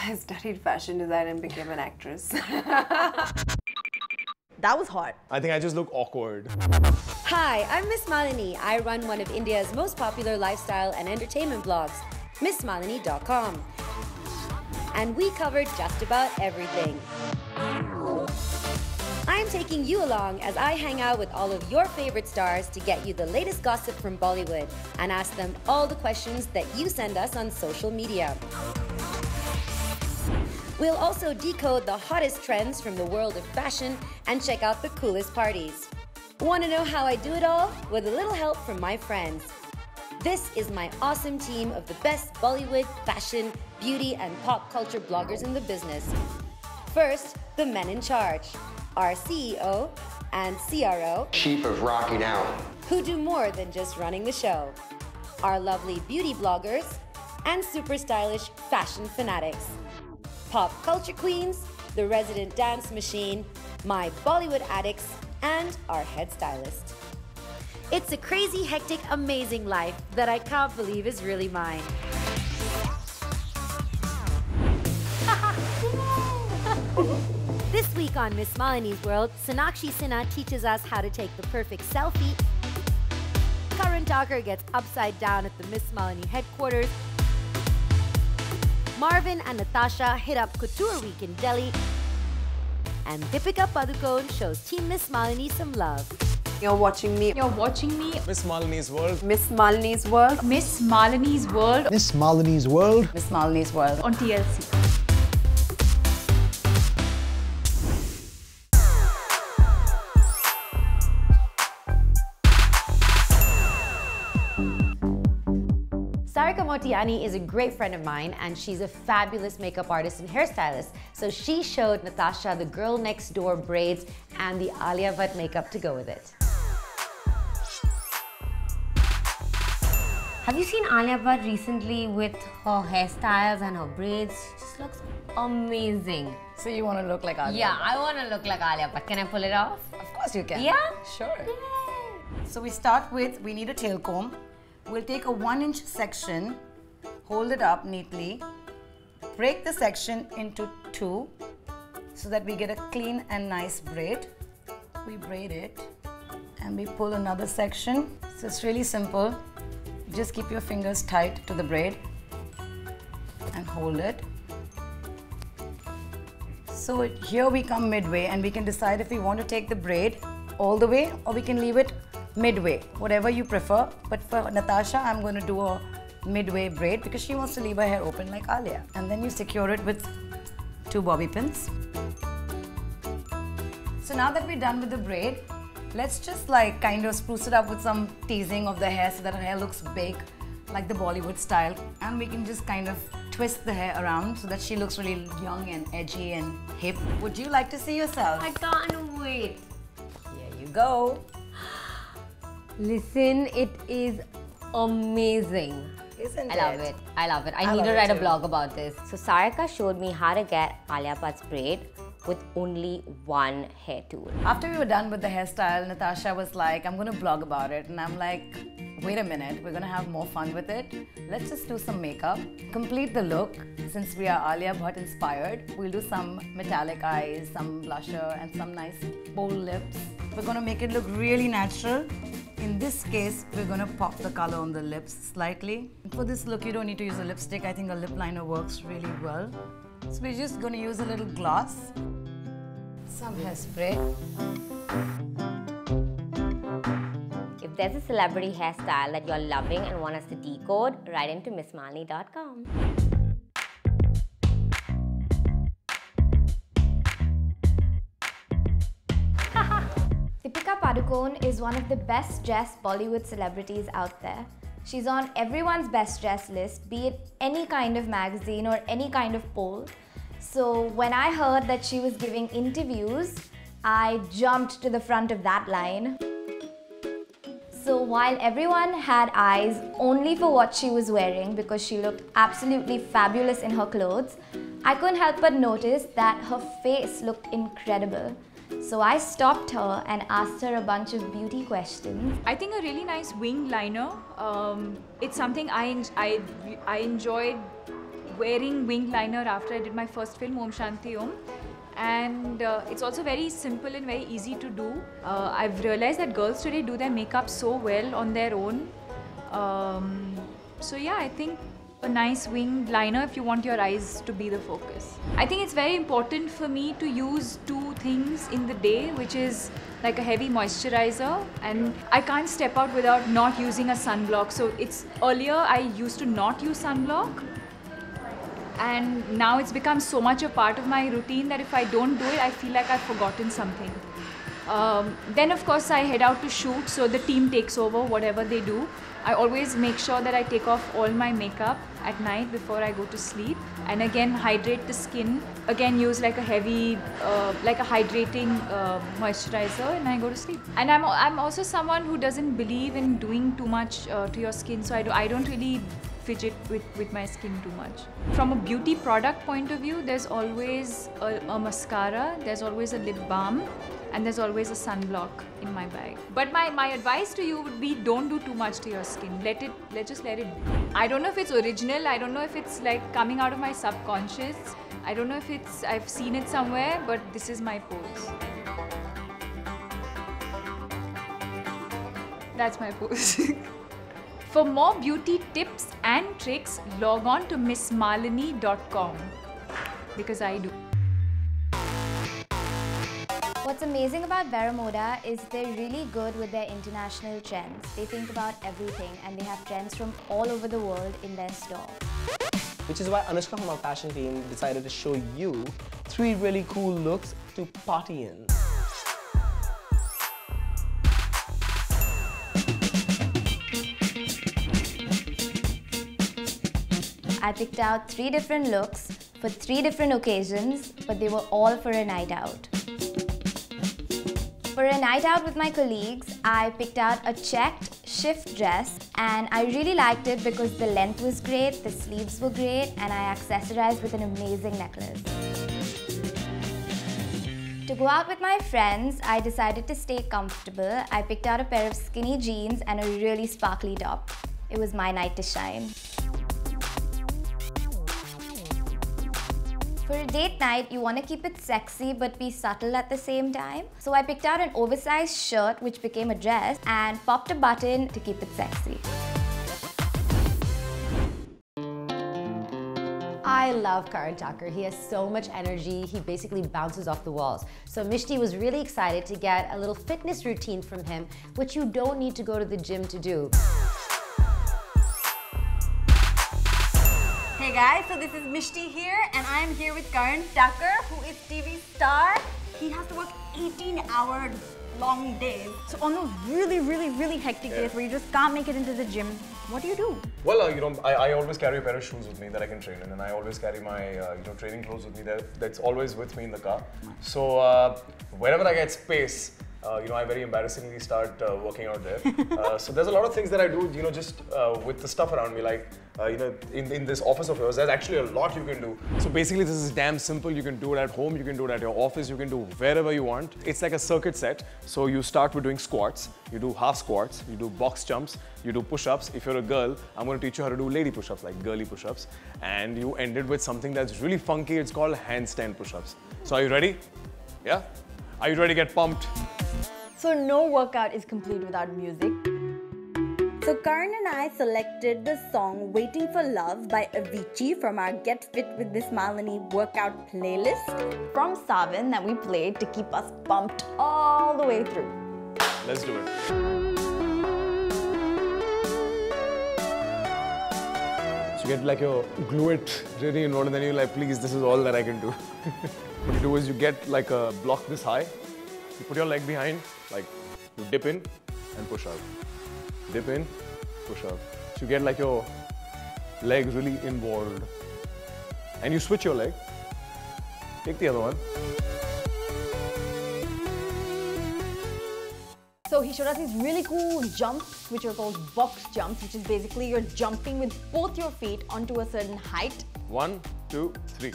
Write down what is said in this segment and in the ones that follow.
I studied fashion design and became an actress. That was hot. I think I just look awkward. Hi, I'm MissMalini. I run one of India's most popular lifestyle and entertainment blogs, MissMalini.com. And we cover just about everything. I'm taking you along as I hang out with all of your favorite stars to get you the latest gossip from Bollywood and ask them all the questions that you send us on social media. We'll also decode the hottest trends from the world of fashion and check out the coolest parties. Want to know how I do it all? With a little help from my friends. This is my awesome team of the best Bollywood, fashion, beauty, and pop culture bloggers in the business. First, the men in charge. Our CEO and CRO, Chief of Rocking Out, who do more than just running the show. Our lovely beauty bloggers and super stylish fashion fanatics. Pop culture queens, the resident dance machine, my Bollywood addicts, and our head stylist. It's a crazy, hectic, amazing life that I can't believe is really mine. This week on MissMalini's World, Sonakshi Sinha teaches us how to take the perfect selfie. Karan Tacker gets upside down at the MissMalini headquarters. Marvin and Natasha hit up Couture Week in Delhi. And Deepika Padukone shows Team MissMalini some love. You're watching me. You're watching me. MissMalini's World. MissMalini's World. MissMalini's World. MissMalini's World. MissMalini's World. On TLC. Sarika Motiani is a great friend of mine and she's a fabulous makeup artist and hairstylist. So she showed Natasha the girl next door braids and the Alia Bhatt makeup to go with it. Have you seen Alia Bhatt recently with her hairstyles and her braids? She just looks amazing. So you want to look like Alia Yeah, Bhatt? I want to look like Alia Bhatt. Can I pull it off? Of course you can. Yeah? Sure. So we start with, we need a tail comb. We'll take a 1-inch section, hold it up neatly, break the section into 2 so that we get a clean and nice braid. We braid it and we pull another section. So it's really simple. You just keep your fingers tight to the braid and hold it. So here we come midway and we can decide if we want to take the braid all the way or we can leave it midway, whatever you prefer. But for Natasha, I'm going to do a midway braid because she wants to leave her hair open like Alia. And then you secure it with 2 bobby pins. So now that we're done with the braid, let's just like kind of spruce it up with some teasing of the hair so that her hair looks big, like the Bollywood style. And we can just kind of twist the hair around so that she looks really young and edgy and hip. Would you like to see yourself? I can't wait. Here you go. Listen, it is amazing. Isn't I love it. I love it. I need love to it write a too. blog about this. So Sarika showed me how to get Alia Bhatt's braid with only one hair tool. After we were done with the hairstyle, Natasha was like, I'm going to blog about it. And I'm like, wait a minute, we're going to have more fun with it. Let's just do some makeup. Complete the look. Since we are Alia Bhatt inspired, we'll do some metallic eyes, some blusher, and some nice bold lips. We're going to make it look really natural. In this case, we're going to pop the color on the lips slightly. For this look, you don't need to use a lipstick. I think a lip liner works really well. So we're just going to use a little gloss, some hairspray. If there's a celebrity hairstyle that you're loving and want us to decode, write into MissMalini.com. Deepika Padukone is one of the best dressed Bollywood celebrities out there. She's on everyone's best dressed list, be it any kind of magazine or any kind of poll. So when I heard that she was giving interviews, I jumped to the front of that line. So while everyone had eyes only for what she was wearing because she looked absolutely fabulous in her clothes, I couldn't help but notice that her face looked incredible. So I stopped her and asked her a bunch of beauty questions. I think a really nice wing liner. It's something I enjoyed wearing winged liner after I did my first film, Om Shanti Om. And it's also very simple and very easy to do. I've realized that girls today do their makeup so well on their own. So yeah, I think a nice winged liner if you want your eyes to be the focus. I think it's very important for me to use two things in the day, which is like a heavy moisturizer, and I can't step out without not using a sunblock. So it's earlier I used to not use sunblock, and now it's become so much a part of my routine that if I don't do it, I feel like I've forgotten something. Then of course I head out to shoot, so the team takes over whatever they do. I always make sure that I take off all my makeup at night before I go to sleep, and again hydrate the skin. Again use like a heavy, like a hydrating moisturizer, and I go to sleep. And I'm also someone who doesn't believe in doing too much to your skin, so I don't really fidget with my skin too much. From a beauty product point of view, there's always a mascara, there's always a lip balm, and there's always a sunblock in my bag. But my advice to you would be, don't do too much to your skin. Just let it be. I don't know if it's original, I don't know if it's like coming out of my subconscious, I don't know if I've seen it somewhere, but this is my pose. That's my pose. For more beauty tips and tricks, log on to MissMalini.com, because I do. What's amazing about Veramoda is they're really good with their international trends. They think about everything and they have trends from all over the world in their store. Which is why Anushka from our fashion team decided to show you 3 really cool looks to party in. I picked out 3 different looks for 3 different occasions, but they were all for a night out. For a night out with my colleagues, I picked out a checked shift dress, and I really liked it because the length was great, the sleeves were great, and I accessorized with an amazing necklace. To go out with my friends, I decided to stay comfortable. I picked out a pair of skinny jeans and a really sparkly top. It was my night to shine. For a date night, you want to keep it sexy but be subtle at the same time. So I picked out an oversized shirt which became a dress and popped a button to keep it sexy. I love Karan Tacker. He has so much energy. He basically bounces off the walls. So Mishti was really excited to get a little fitness routine from him, which you don't need to go to the gym to do. Hey guys, so this is Mishti here, and I'm here with Karan Tacker, who is TV star. He has to work 18-hour long days. So on those really hectic days where you just can't make it into the gym, what do you do? Well, you know, I always carry a pair of shoes with me that I can train in, and I always carry my training clothes with me that's always with me in the car. So whenever I get space, I very embarrassingly start working out there. So there's a lot of things that I do, just with the stuff around me, like, in this office of yours, there's actually a lot you can do. So basically this is damn simple. You can do it at home, you can do it at your office, you can do wherever you want. It's like a circuit set. So you start with doing squats, you do half squats, you do box jumps, you do push-ups. If you're a girl, I'm going to teach you how to do lady push-ups, like girly push-ups. And you end it with something that's really funky. It's called handstand push-ups. So are you ready? Yeah? Are you ready to get pumped? So no workout is complete without music. So Karan and I selected the song Waiting for Love by Avicii from our Get Fit with MissMalini workout playlist from Savan that we played to keep us pumped all the way through. Let's do it. So you get like your glue it really involved, and then you're like, please, this is all that I can do. What you do is you get like a block this high, you put your leg behind, like you dip in and push out. Dip in, push out. So you get like your leg really involved. And you switch your leg. Take the other one. So he showed us these really cool jumps, which are called box jumps, which is basically you're jumping with both your feet onto a certain height. 1, 2, 3.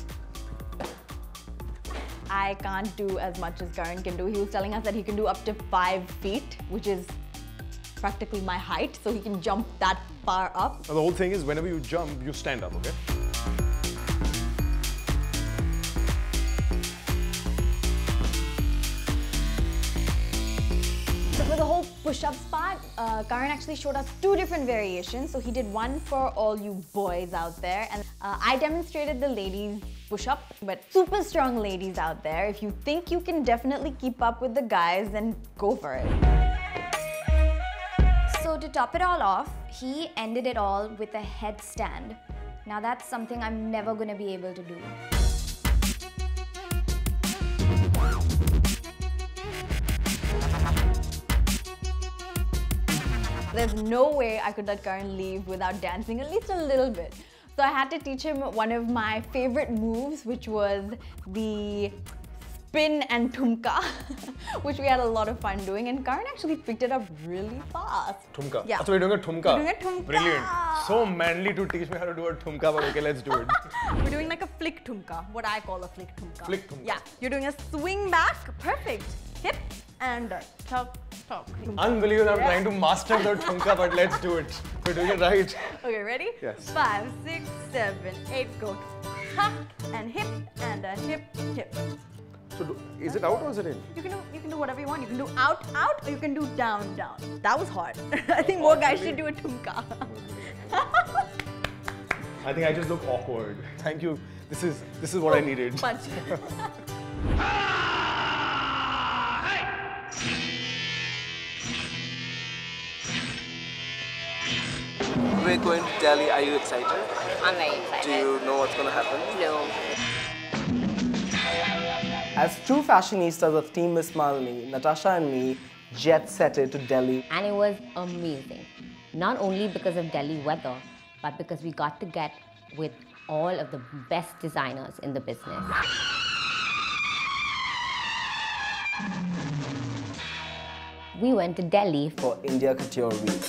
I can't do as much as Karan can do. He was telling us that he can do up to 5 feet, which is practically my height, so he can jump that far up. Now the whole thing is whenever you jump, you stand up, okay? the whole push-ups part, Karan actually showed us 2 different variations. So he did one for all you boys out there, and I demonstrated the ladies push-up. But super strong ladies out there, if you think you can definitely keep up with the guys, then go for it. So to top it all off, he ended it all with a headstand. Now that's something I'm never gonna be able to do. There's no way I could let Karan leave without dancing at least a little bit. So I had to teach him one of my favorite moves, which was the spin and thumka, which we had a lot of fun doing, and Karan actually picked it up really fast. Thumka? Yeah. So we're doing a thumka? We're doing a thumka. Brilliant. So manly to teach me how to do a thumka, but okay, let's do it. We're doing like a flick thumka, what I call a flick thumka. Flick thumka. Yeah, you're doing a swing back, perfect. Hip and tuck, tuck. Unbelievable, I'm trying to master the thumka, but let's do it. We're doing it right. Okay, ready? Yes. 5, 6, 7, 8, go. Tuck and hip and a hip, hip. So is it out or is it in? You can do whatever you want. You can do out, out, or you can do down, down. That was hard. I think more guys should do a thumka. I think I just look awkward. Thank you. This is what I needed. Punch. We're going to Delhi. Are you excited? I'm very excited. Do you know what's going to happen? No. As true fashionistas of Team MissMalini, Natasha and me jet-setted to Delhi. And it was amazing. Not only because of Delhi weather, but because we got to get with all of the best designers in the business. We went to Delhi for India Couture Week.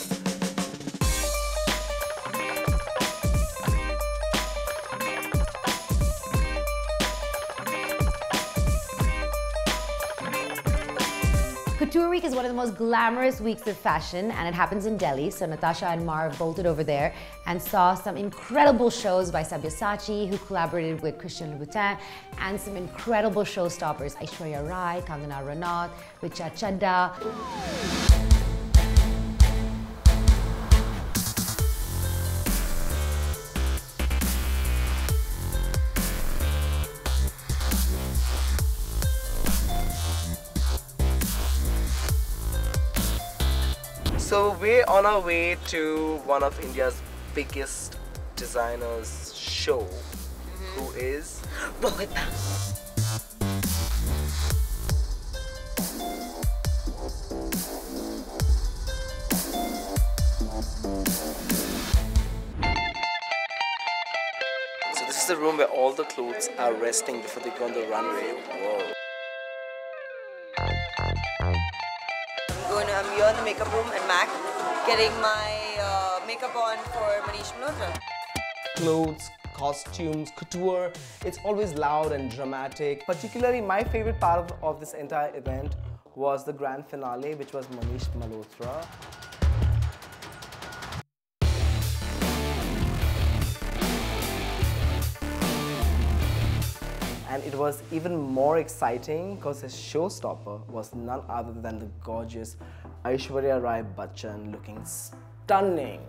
Couture Week is one of the most glamorous weeks of fashion, and it happens in Delhi. So Natasha and Marv bolted over there and saw some incredible shows by Sabyasachi, who collaborated with Christian Louboutin, and some incredible showstoppers, Aishwarya Rai, Kangana Ranaut, Richa Chadda. So we're on our way to one of India's biggest designers show, who is Rohita. So this is the room where all the clothes are resting before they go on the runway. Whoa. I'm here in the makeup room at MAC getting my makeup on for Manish Malhotra. Clothes, costumes, couture, it's always loud and dramatic. Particularly my favorite part of this entire event was the grand finale, which was Manish Malhotra. And it was even more exciting because his showstopper was none other than the gorgeous Aishwarya Rai Bachchan, looking stunning.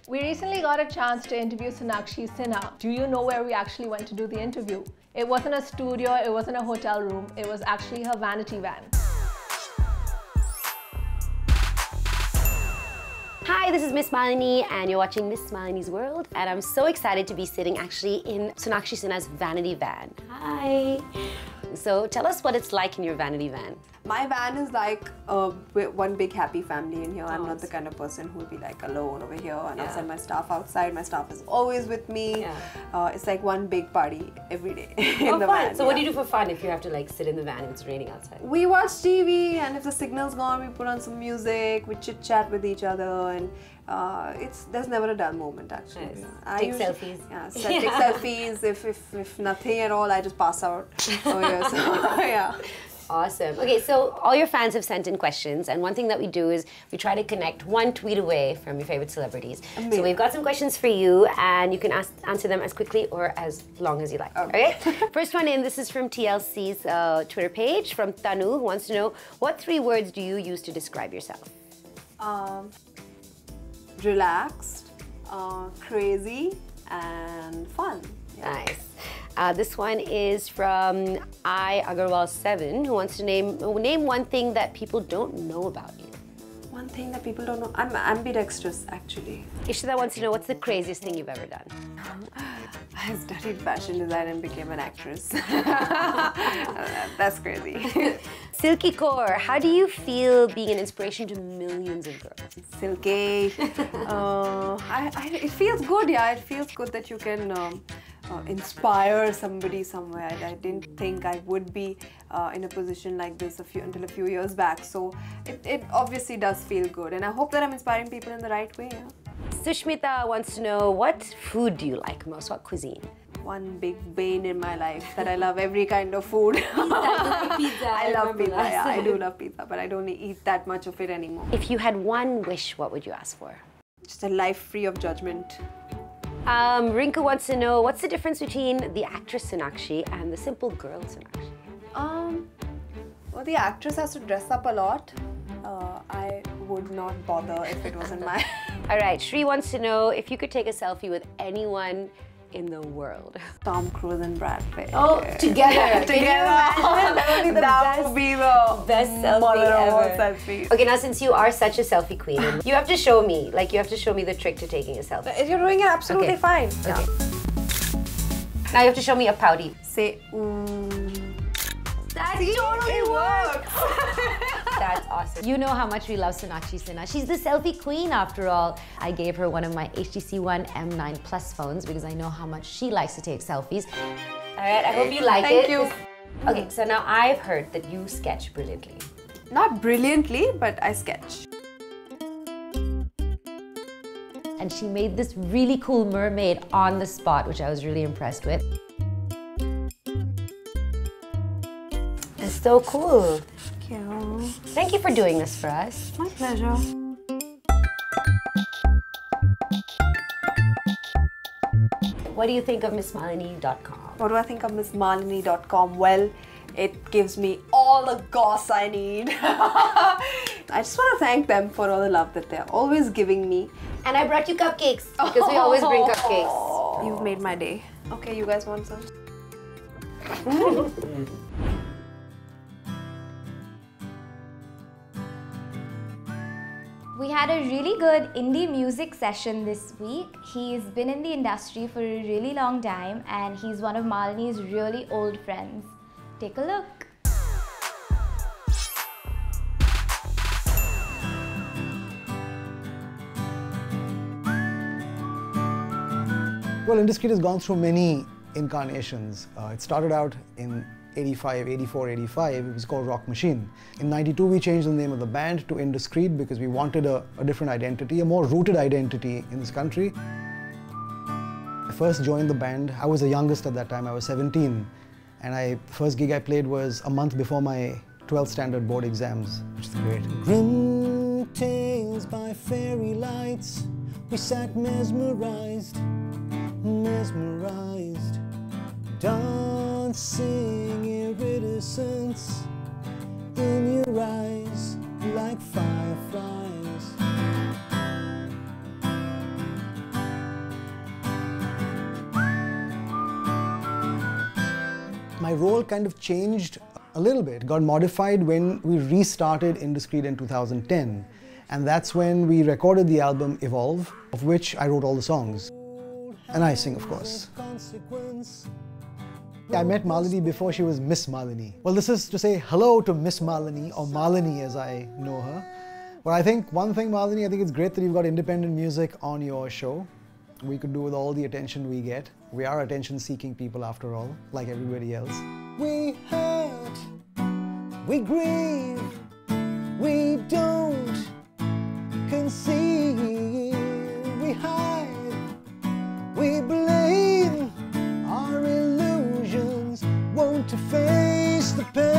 We recently got a chance to interview Sonakshi Sinha. Do you know where we actually went to do the interview? It wasn't a studio, it wasn't a hotel room, it was actually her vanity van. Hi, this is MissMalini and you're watching MissMalini's World, and I'm so excited to be sitting actually in Sonakshi Sinha's vanity van. Hi! So tell us what it's like in your vanity van. My van is like one big happy family in here. I'm not the kind of person who will be like alone over here and I'll send my staff outside. My staff is always with me. It's like one big party every day in the van. So what do you do for fun if you have to like sit in the van and it's raining outside? We watch TV, and if the signal's gone, we put on some music, we chit chat with each other, and there's never a dull moment actually. Nice. Take selfies. Yeah, take selfies. If nothing at all, I just pass out over here. So yeah. Awesome. Okay, so all your fans have sent in questions, and one thing that we do is we try to connect one tweet away from your favorite celebrities. Amazing. So we've got some questions for you, and you can answer them as quickly or as long as you like. Okay? First one in, this is from TLC's Twitter page, from Tanu, who wants to know, what 3 words do you use to describe yourself? Relaxed, crazy, and fun. Yeah. Nice. This one is from Agarwal7, who wants to name one thing that people don't know about you. One thing that people don't know, I'm ambidextrous actually. Ishita wants to know, what's the craziest thing you've ever done? I studied fashion design and became an actress. That's crazy. Silky Core, how do you feel being an inspiration to millions of girls? Silky, it feels good, yeah. It feels good that you can inspire somebody somewhere. I didn't think I would be in a position like this until a few years back. So it obviously does feel good, and I hope that I'm inspiring people in the right way. Yeah? Sushmita wants to know, what food do you like most? What cuisine? One big bane in my life, that I love every kind of food. Pizza. I love pizza, yeah, I do love pizza, but I don't eat that much of it anymore. If you had one wish, what would you ask for? Just a life free of judgment. Rinku wants to know, what's the difference between the actress Sonakshi and the simple girl Sonakshi? Well, the actress has to dress up a lot. I would not bother if it wasn't my... Alright, Shri wants to know, if you could take a selfie with anyone in the world. Tom Cruise and Brad Pitt. Oh, together! That would be the best selfie ever. Selfie. Okay, now since you are such a selfie queen, you have to show me, the trick to taking a selfie. If you're doing it absolutely fine. Okay. Yeah. Now you have to show me a pouty. Say, That totally works! That's awesome. You know how much we love Sonakshi Sinha. She's the selfie queen after all. I gave her one of my HTC One M9 Plus phones because I know how much she likes to take selfies. Alright, I hope you like it. Thank you. Okay, so now I've heard that you sketch brilliantly. Not brilliantly, but I sketch. And she made this really cool mermaid on the spot, which I was really impressed with. It's so cool. Thank you. Thank you for doing this for us. My pleasure. What do you think of MissMalini.com? What do I think of MissMalini.com? Well, it gives me all the goss I need. I just want to thank them for all the love that they're always giving me. And I brought you cupcakes because we always bring cupcakes. You've made my day. Okay, you guys want some? We had a really good indie music session this week. He's been in the industry for a really long time and he's one of Malini's really old friends. Take a look. Well, Indiscreet has gone through many incarnations. It started out in 85, 84, 85, it was called Rock Machine. In 92, we changed the name of the band to Indiscreet because we wanted a different identity, a more rooted identity in this country. I first joined the band, I was the youngest at that time, I was 17. And the first gig I played was a month before my 12th standard board exams, which is great. Grim tales by fairy lights, we sat mesmerized, mesmerized. Dancing iridescence in your eyes like fireflies. My role kind of changed a little bit, got modified when we restarted Indiscreet in 2010. And that's when we recorded the album Evolve, of which I wrote all the songs. And I sing, of course. I met Malini before she was Miss Malini. Well, this is to say hello to Miss Malini, or Malini as I know her. But I think one thing, Malini, I think it's great that you've got independent music on your show. We could do with all the attention we get. We are attention-seeking people after all, like everybody else. We hurt, we grieve, we don't conceive, we hide, we blame. Our illusions won't face the pain.